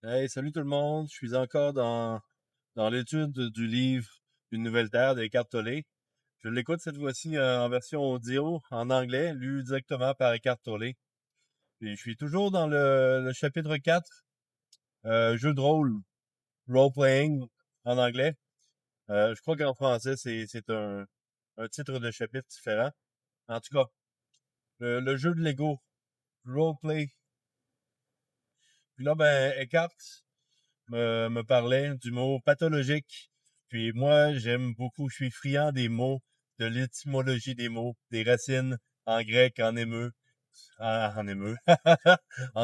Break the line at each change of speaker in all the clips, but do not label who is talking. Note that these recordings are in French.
Hey, salut tout le monde. Je suis encore dans l'étude du livre Une nouvelle terre d'Eckhart Tolle. Je l'écoute cette fois-ci en version audio, en anglais, lu directement par Eckhart Tolle. Et je suis toujours dans le chapitre 4, jeu de rôle, role-playing en anglais. Je crois qu'en français, c'est un titre de chapitre différent. En tout cas, le jeu de Lego, role-play. Puis là, ben, Eckhart me parlait du mot pathologique. Puis moi, j'aime beaucoup, je suis friand des mots, de l'étymologie des mots, des racines en grec, en émeu, en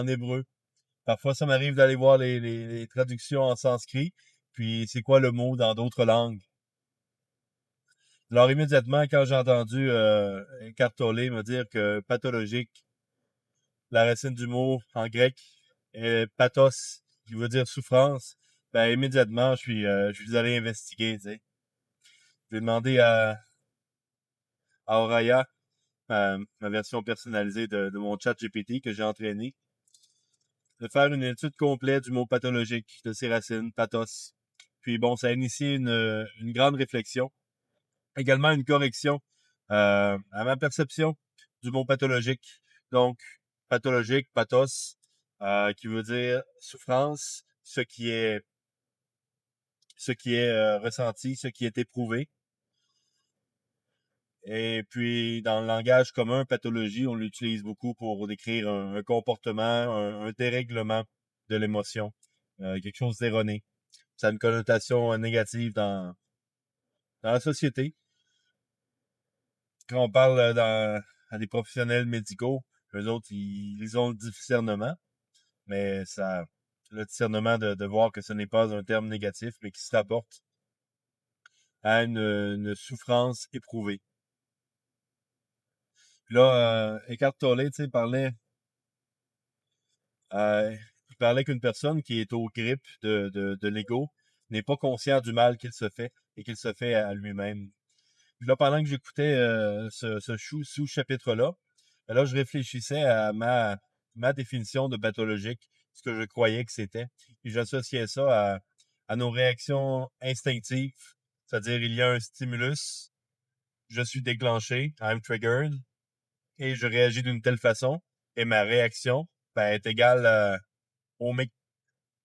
hébreu. Parfois, ça m'arrive d'aller voir les traductions en sanskrit, puis c'est quoi le mot dans d'autres langues. Alors immédiatement, quand j'ai entendu Eckhart Tolle me dire que pathologique, la racine du mot en grec est pathos, qui veut dire souffrance, ben immédiatement, je suis allé investiguer, tu sais. J'ai demandé à Oraya, ma version personnalisée de mon chat GPT que j'ai entraîné, de faire une étude complète du mot pathologique, de ses racines, pathos. Puis bon, ça a initié une grande réflexion, également une correction à ma perception du mot pathologique. Donc, pathologique, pathos, qui veut dire souffrance, ce qui est ressenti, ce qui est éprouvé. Et puis, dans le langage commun, pathologie, on l'utilise beaucoup pour décrire un comportement, un dérèglement de l'émotion, quelque chose d'erroné. Ça a une connotation négative dans la société. Quand on parle à des professionnels médicaux, eux autres, ils ont le discernement, mais le discernement de voir que ce n'est pas un terme négatif, mais qui se rapporte à une souffrance éprouvée. Puis là, Eckhart Tolle, tu sais, Euh, il parlait qu'une personne qui est aux grippes de l'ego n'est pas conscient du mal qu'il se fait et qu'il se fait à lui-même. Puis là, pendant que j'écoutais ce sous-chapitre-là, ben là, je réfléchissais à ma définition de pathologique, ce que je croyais que c'était. Puis j'associais ça à nos réactions instinctives, c'est-à-dire il y a un stimulus, je suis déclenché, I'm triggered, et je réagis d'une telle façon, et ma réaction ben, est égale au, mé-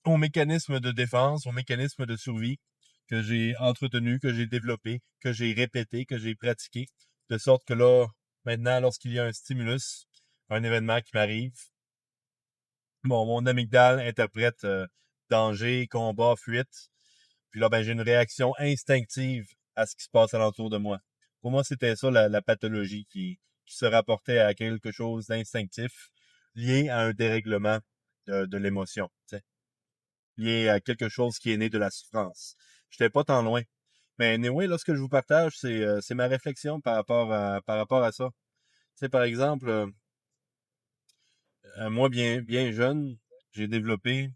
au mécanisme de défense, au mécanisme de survie que j'ai entretenu, que j'ai développé, que j'ai répété, que j'ai pratiqué, de sorte que là, maintenant, lorsqu'il y a un stimulus, un événement qui m'arrive, bon, mon amygdale interprète danger, combat, fuite, puis là, ben, j'ai une réaction instinctive à ce qui se passe alentour de moi. Pour moi, c'était ça la pathologie qui se rapportait à quelque chose d'instinctif lié à un dérèglement de l'émotion, tu sais, lié à quelque chose qui est né de la souffrance. J'étais pas tant loin. Mais anyway, là, ce que je vous partage, c'est ma réflexion par rapport à ça. Tu sais, par exemple, moi, bien jeune, j'ai développé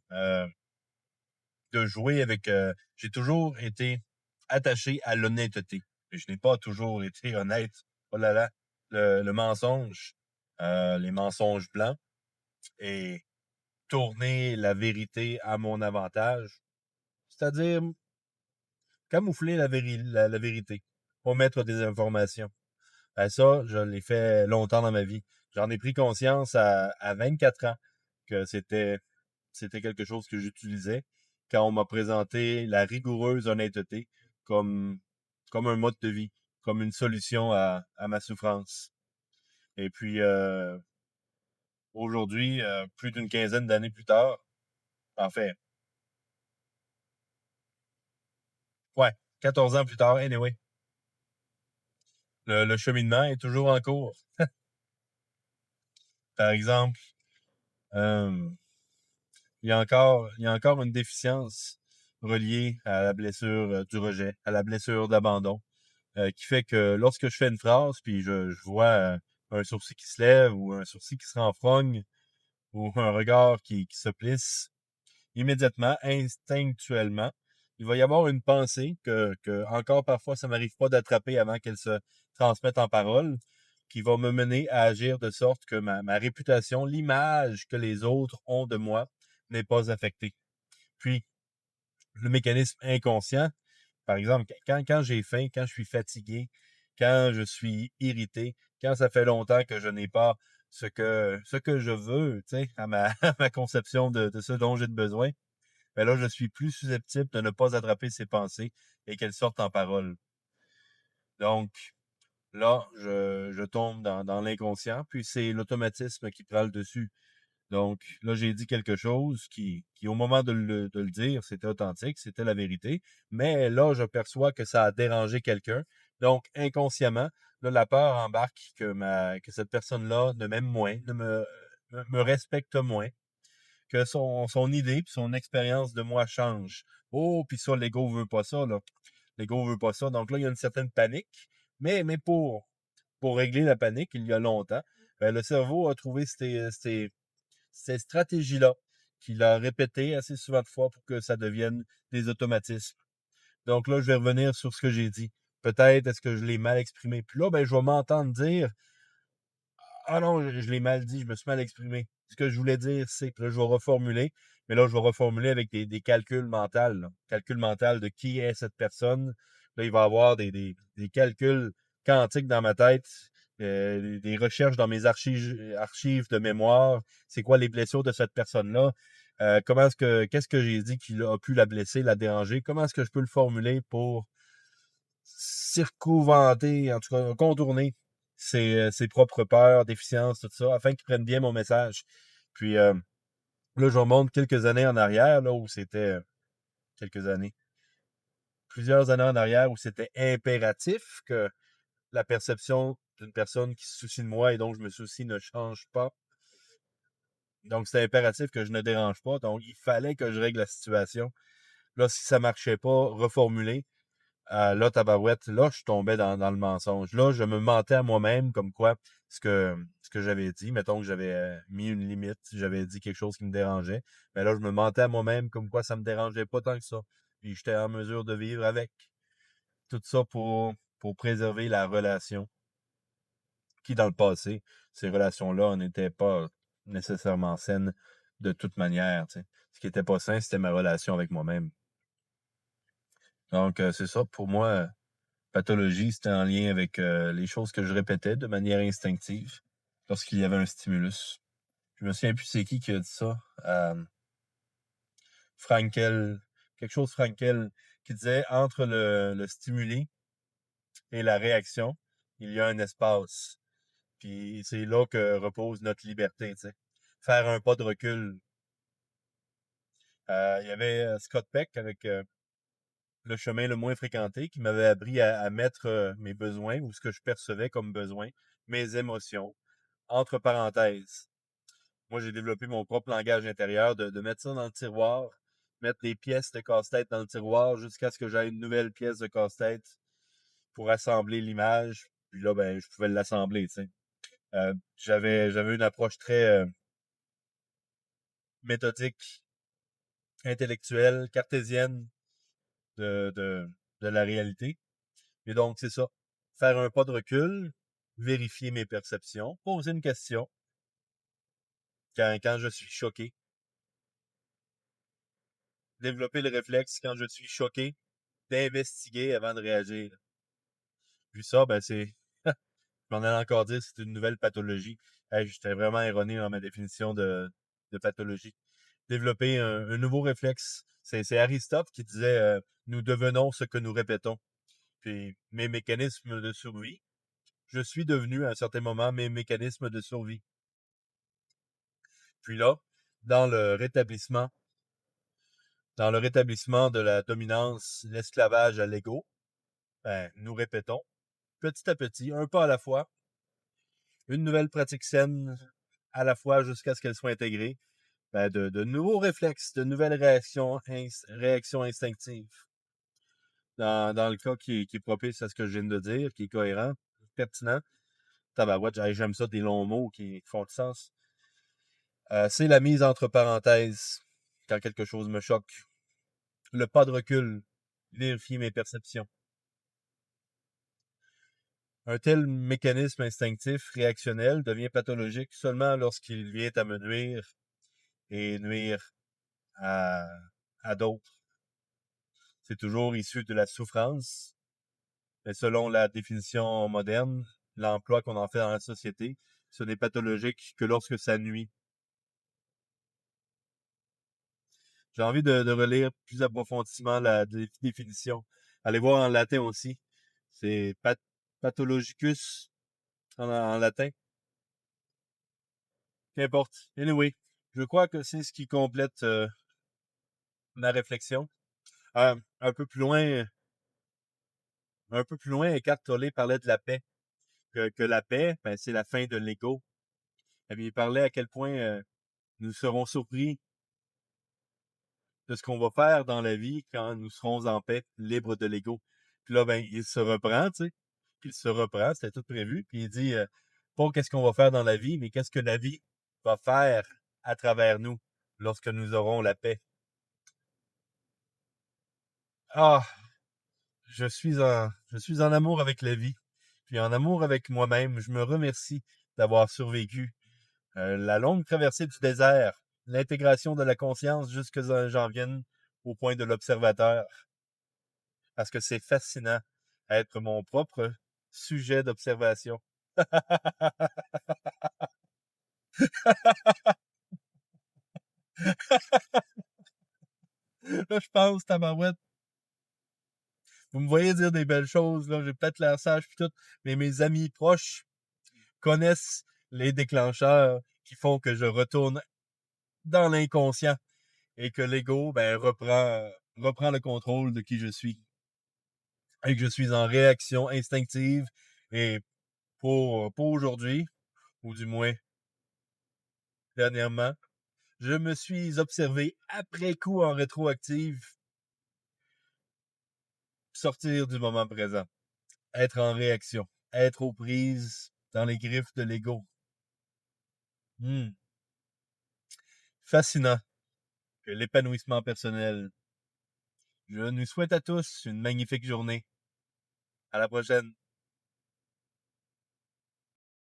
de jouer avec... j'ai toujours été attaché à l'honnêteté. Je n'ai pas toujours été honnête. Oh là là, le mensonge, les mensonges blancs et tourner la vérité à mon avantage. C'est-à-dire camoufler la vérité, omettre des informations. Ben ça, je l'ai fait longtemps dans ma vie. J'en ai pris conscience à 24 ans que c'était quelque chose que j'utilisais quand on m'a présenté la rigoureuse honnêteté comme, comme un mode de vie, comme une solution à ma souffrance. Et puis aujourd'hui, plus d'une quinzaine d'années plus tard, en fait, ouais, 14 ans plus tard, anyway, le cheminement est toujours en cours. Par exemple, euh, il y a encore une déficience reliée à la blessure du rejet, à la blessure d'abandon, qui fait que lorsque je fais une phrase, puis je vois un sourcil qui se lève ou un sourcil qui se renfrogne ou un regard qui se plisse, immédiatement, instinctuellement, il va y avoir une pensée que encore parfois ça m'arrive pas d'attraper avant qu'elle se transmette en parole, qui va me mener à agir de sorte que ma réputation, l'image que les autres ont de moi, n'est pas affectée. Puis, le mécanisme inconscient, par exemple, quand j'ai faim, quand je suis fatigué, quand je suis irrité, quand ça fait longtemps que je n'ai pas ce que je veux, tu sais, à ma, à ma conception de ce dont j'ai besoin, ben là, je suis plus susceptible de ne pas attraper ces pensées et qu'elles sortent en parole. Donc, là, je tombe dans l'inconscient, puis c'est l'automatisme qui prend le dessus. Donc, là, j'ai dit quelque chose qui au moment de le dire, c'était authentique, c'était la vérité. Mais là, je perçois que ça a dérangé quelqu'un. Donc, inconsciemment, là, la peur embarque que cette personne-là ne m'aime moins, me respecte moins, que son idée puis son expérience de moi change. Oh, puis ça, l'ego veut pas ça, là. L'ego veut pas ça. Donc là, il y a une certaine panique. Mais pour régler la panique, il y a longtemps, ben, le cerveau a trouvé ces stratégies-là qu'il a répétées assez souvent de fois pour que ça devienne des automatismes. Donc là, je vais revenir sur ce que j'ai dit. Peut-être est-ce que je l'ai mal exprimé. Puis là, ben, je vais m'entendre dire ah non, je l'ai mal dit, je me suis mal exprimé. Ce que je voulais dire, c'est, puis là, je vais reformuler, mais là, je vais reformuler avec des calculs mentaux, là. Calcul mental de qui est cette personne. Là, il va y avoir des calculs quantiques dans ma tête, des recherches dans mes archives de mémoire. C'est quoi les blessures de cette personne-là? Qu'est-ce que j'ai dit qui a pu la blesser, la déranger? Comment est-ce que je peux le formuler pour circonventer, en tout cas, contourner ses propres peurs, déficiences, tout ça, afin qu'ils prennent bien mon message. Puis là, je remonte quelques années en arrière, là, où c'était quelques années, plusieurs années en arrière, où c'était impératif que la perception d'une personne qui se soucie de moi et dont je me soucie ne change pas. Donc, c'était impératif que je ne dérange pas. Donc, il fallait que je règle la situation. Là, si ça marchait pas, reformuler. Là, tabarouette, là, je tombais dans le mensonge. Là, je me mentais à moi-même comme quoi ce que j'avais dit, mettons que j'avais mis une limite, j'avais dit quelque chose qui me dérangeait. Mais là, je me mentais à moi-même comme quoi ça me dérangeait pas tant que ça. Puis j'étais en mesure de vivre avec. Tout ça pour préserver la relation qui, dans le passé, ces relations-là n'étaient pas nécessairement saines de toute manière, tu sais. Ce qui était pas sain, c'était ma relation avec moi-même. Donc, c'est ça. Pour moi, pathologie, c'était en lien avec les choses que je répétais de manière instinctive lorsqu'il y avait un stimulus. Je me souviens plus c'est qui a dit ça. Frankel, quelque chose Frankel, qui disait entre le stimuli et la réaction, il y a un espace. Puis c'est là que repose notre liberté, tu sais. Faire un pas de recul. Il y avait Scott Peck avec le chemin le moins fréquenté qui m'avait appris à mettre mes besoins ou ce que je percevais comme besoin, mes émotions, entre parenthèses. Moi, j'ai développé mon propre langage intérieur de mettre ça dans le tiroir, mettre des pièces de casse-tête dans le tiroir jusqu'à ce que j'aie une nouvelle pièce de casse-tête pour assembler l'image. Puis là, ben, je pouvais l'assembler, tu sais. J'avais une approche très méthodique, intellectuelle, cartésienne de, de, de la réalité. Et donc, c'est ça. Faire un pas de recul, vérifier mes perceptions, poser une question quand je suis choqué, développer le réflexe quand je suis choqué, d'investiguer avant de réagir. Puis ça, ben c'est, je m'en allais encore dire, c'est une nouvelle pathologie. Hey, j'étais vraiment erroné dans ma définition de pathologie. Développer un nouveau réflexe. C'est Aristote qui disait nous devenons ce que nous répétons. Puis mes mécanismes de survie, je suis devenu à un certain moment mes mécanismes de survie. Puis là, dans le rétablissement, dans le rétablissement de la dominance, l'esclavage à l'ego, ben, nous répétons petit à petit, un pas à la fois, une nouvelle pratique saine à la fois jusqu'à ce qu'elle soit intégrée, ben, de nouveaux réflexes, de nouvelles réactions instinctives. Dans le cas qui est propice à ce que je viens de dire, qui est cohérent, pertinent, tabarouette, j'aime ça, des longs mots qui font du sens. C'est la mise entre parenthèses quand quelque chose me choque. Le pas de recul, vérifier mes perceptions. Un tel mécanisme instinctif réactionnel devient pathologique seulement lorsqu'il vient à me nuire et nuire à, à d'autres. C'est toujours issu de la souffrance, mais selon la définition moderne, l'emploi qu'on en fait dans la société, ce n'est pathologique que lorsque ça nuit. J'ai envie de relire plus approfondément la définition. Allez voir en latin aussi. C'est pathologicus en latin. Qu'importe. Anyway, je crois que c'est ce qui complète ma réflexion. Un peu plus loin, Eckhart Tolle parlait de la paix. Que la paix, ben, c'est la fin de l'ego. Et puis, il parlait à quel point nous serons surpris de ce qu'on va faire dans la vie quand nous serons en paix, libres de l'ego. Puis là, ben, il se reprend, tu sais. Puis il se reprend, c'était tout prévu. Puis il dit, pas qu'est-ce qu'on va faire dans la vie, mais qu'est-ce que la vie va faire à travers nous lorsque nous aurons la paix. Ah, je suis en amour avec la vie. Puis en amour avec moi-même. Je me remercie d'avoir survécu la longue traversée du désert, l'intégration de la conscience jusque j'en vienne au point de l'observateur. Parce que c'est fascinant être mon propre sujet d'observation. Là, je pense, tabarouette, vous me voyez dire des belles choses, là, j'ai peut-être l'air sage pis tout, mais mes amis proches connaissent les déclencheurs qui font que je retourne dans l'inconscient et que l'ego, ben, reprend le contrôle de qui je suis. Et que je suis en réaction instinctive et pour aujourd'hui, ou du moins dernièrement, je me suis observé après coup en rétroactive sortir du moment présent, être en réaction, être aux prises dans les griffes de l'ego. Fascinant que l'épanouissement personnel. Je nous souhaite à tous une magnifique journée. À la prochaine.